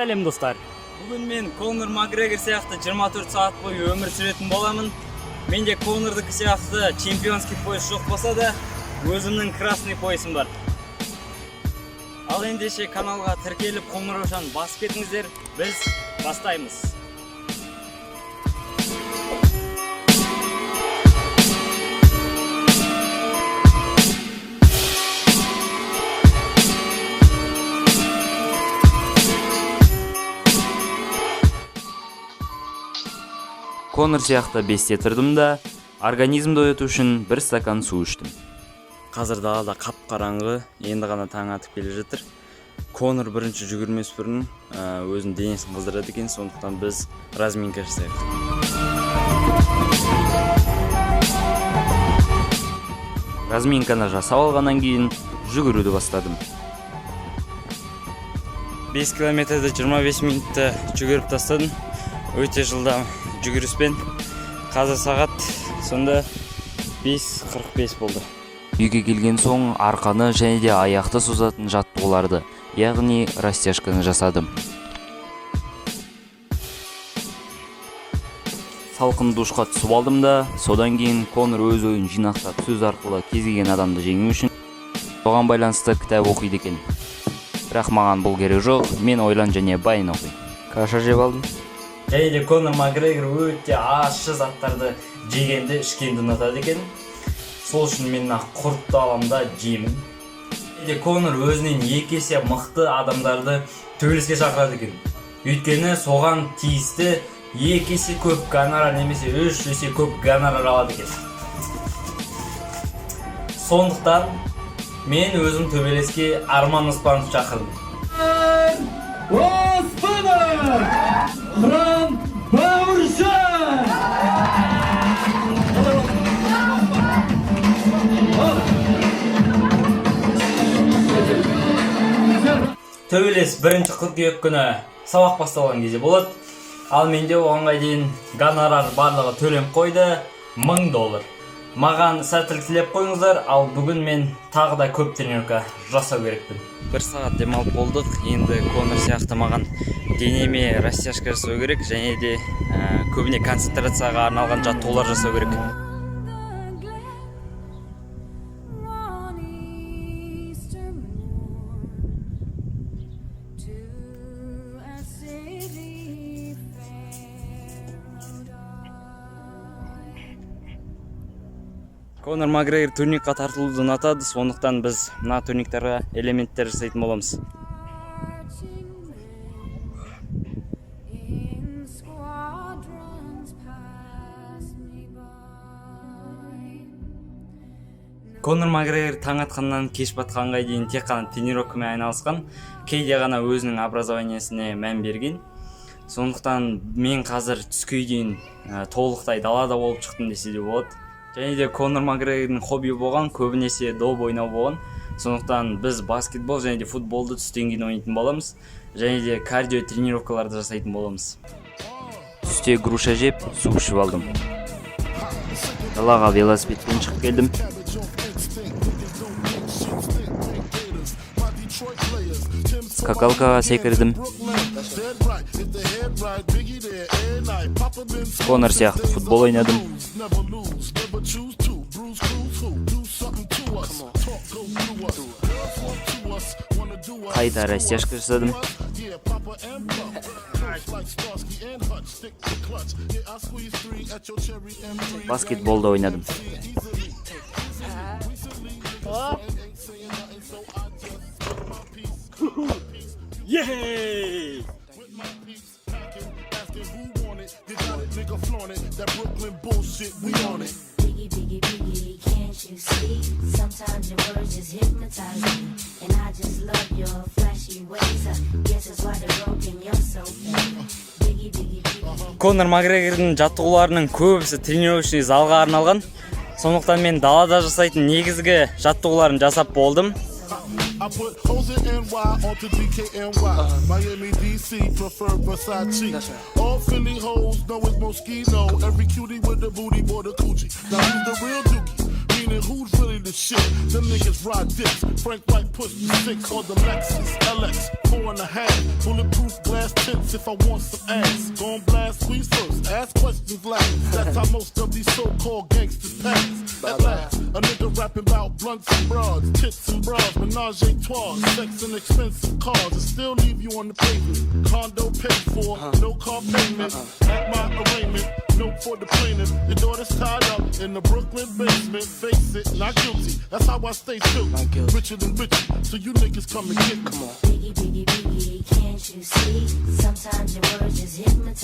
Сәлем достар. Бүгін мен Конор Макгрегор сияқты 24 сағат бойы өмір сүретін боламын. Менде Конордікі сияқты чемпионский пояс жоқ болса да, өзімнің красный поясым бар. Ал ендеше каналға тіркеліп қоңыраушаны басып кетіңіздер, біз бастаймыз. Конор сияқты бесте тұрдым да, организмді ояту үшін бір стакан су іштім. Қазір далада қап-қараңғы, енді ғана таң атып келе жатыр. Конор бірінші жүгірмес бұрын өзінің денесін қыздырады екен, сондықтан біз разминка жасайық. Разминканы жасап алғаннан кейін жүгіруді бастадым. 5 километрді 25 минутта жүгіріп тастадым. Өте жылдам жүгіріспен. Қазір сағат сонда 5:45 болды. Үйге келген соң арқаны және де аяқты созатын жаттығуларды, яғни растяжканы жасадым. Салқын душқа түсіп алдым да, содан кейін Конор өз ойын жинақтап сөз арқылы кез келген адамды жеңу үшін соған байланысты кітап оқиды екен. Бірақ маған бұл керек жоқ, мен ойлан және байын оқимын. Каша жеп алдым. Және де Конор Макгрегор өте ащы заттарды жегенді, ішкенді ұнатады екен. Сол үшін мен құртты аламын да жеймін. Және де Конор өзінен 2 есе мықты адамдарды төбелеске шақырады екен. Өйткені соған тиісті 2 есе көп гонорар немесе 3 есе көп гонорар алады екен. Сондықтан мен өзім төбелеске Арман Оспанов шақырдым. Оспанов! Қыран Бауыржан! Төбелес 1 қыркүйек күні сабақ басталған кезде болады. Ал менде оғанға дейін гонорар барлығы төленіп қойды, $1000. Маған сәттілік тілеп қойыңыздар, ал бүгін мен тағы да көп тренировка жасау керекпін. 1 сағат демалып болдық. Енді Конор сияқты маған денеме растяжка жасау керек, және де көбіне концентрацияға арналған жаттығулар жасау керек. Конор Макгрегор турникқа тартылуды ұнатады, сондықтан біз мына турниктарға элементтер жасайтын боламыз. Конор Макгрегор таң атқаннан кеш батқанға дейін тек қана тренировкамен айналысқан, кейде ғана өзінің образованиесіне мән берген. Сондықтан мен қазір түске дейін толықтай далада болып шықтым десе де болады. Және де Конор Макгрегордың хобби болған, көбінесе доп ойнау болған. Сондықтан біз баскетбол және де футболды түстен кейін ойнайтын боламыз. Және де кардио тренировкаларды жасайтын боламыз. Түсте груша жеп, су ішіп алдым. Далаға велосипедпен шығып келдім. Скакалкаға секірдім. Конор сияқты футбол ойнадым. Қайта растяжка жасадым. Баскетболда ойнадым. Ей! Sometimes your words just hypnotize me, and I just love your flashy ways. Guess that's why they're broken. You're so biggie, biggie, biggie. Конор Макгрегордың жаттығуларының көбісі тренировочный залға арналған. Сондықтан мен далада жасайтын негізгі жаттығуларын жасап болдым. I put hoes in NY onto DKNY. Miami, DC, prefer Versace. All Philly hoes know it's Moschino. Every cutie with the booty, boy, the coochie. Now who's the real dookie? meaning who's really the shit? Them niggas ride dicks. Frank White push the 6 or the Lexus LX 4.5. Bulletproof glass tips if I want some ass. Gon' blast, squeeze first, ask questions last. That's how most of these so-called gangsters pass. At last, a nigga rapping about blunts and broads, tits and bras, menage a trois, sex and expensive cars, and still leave you on the pavement. Condo paid for, no car payment. At my arraignment, note for the plaintiff. Your daughter's tied up in the Brooklyn basement. Face it, not guilty. That's how I stay still. Richer than richer, so you niggas come and get me. Biggie, biggie, biggie, can't you see? Sometimes your words just hypnotize